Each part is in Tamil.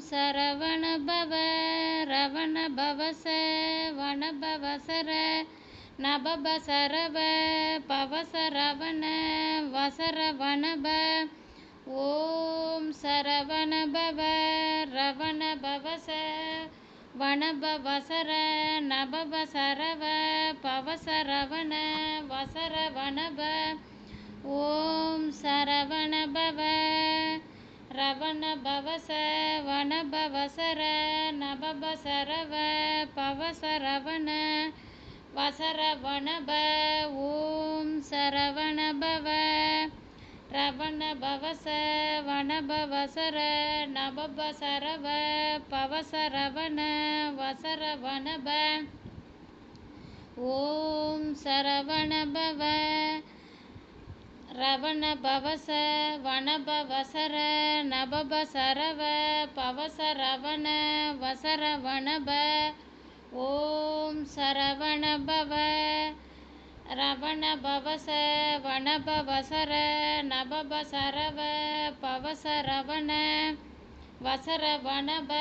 சரவண பவ ரவண பவச வனபவசர நபப சரவ பவசரவண வசர வனப. ஓம் சரவண பவ ரவண பவச வனபவசர நபப சரவ பவசரவண வசர வனப. ஓம் சரவண பவ ரவண பவச வனபவசர நபப சரவ பவசரவண வசர வனப. ஓம் சரவண பவ ரவண பவச வனபவசர நபப சரவ பவசரவண வசர வனப. ஓம் சரவண பவ ரவண பவச வனபவசர நபப சரவ பவசரவண வசர வனப. ஓம் சரவண பவ ரவண பவச வனபவசர நபப சரவ பவசரவண வசர வனப.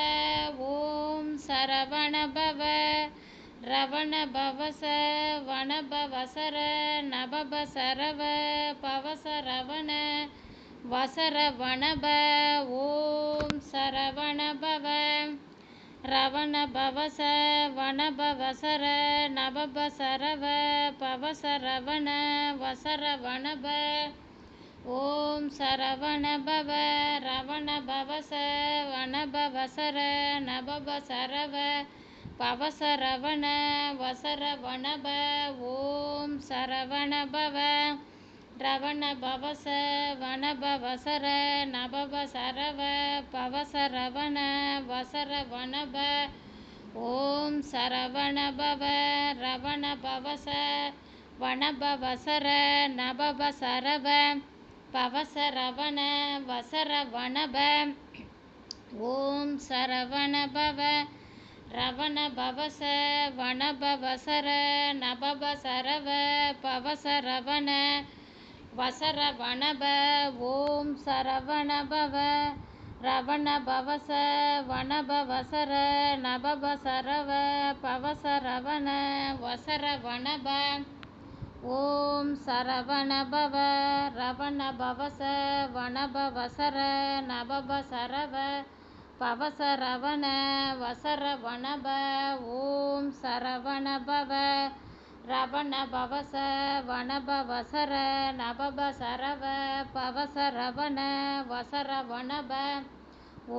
ஓம் சரவண பவ ரவண பவச வனபவசர நபப சரவ பவசரவண வசர வனப. ஓம் சரவண பவ ரவண பவச வனபவசர நபப சரவ பவசரவண வசர வனப. ஓம் சரவண பவ ரவண பவச வனபவசர நபப சரவ பவசரவண வசர வனப. ஓம் சரவண பவ ரவண பவச வனபவசர நபப சரவ பவசரவண வசர வனப. ஓம் சரவண பவ ரவண பவச வனபவசர நபப சரவ பவசரவண வசர வனப. ஓம் சரவண பவ ரவண பவச வனபவசர நபப சரவ பவசரவண வசர வனப. ஓம் சரவண பவ ரவண பவச வனபவசர நபப சரவ பவசரவண வசர வனப. ஓம் சரவண பவ ரவண பவச வனபவசர நபப சரவ பவசரவண வசர வனப. ஓம் சரவண பவ ரவண பவச வனபவசர நபப சரவ பவசரவண வசர வனப.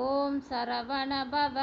ஓம் சரவண பவ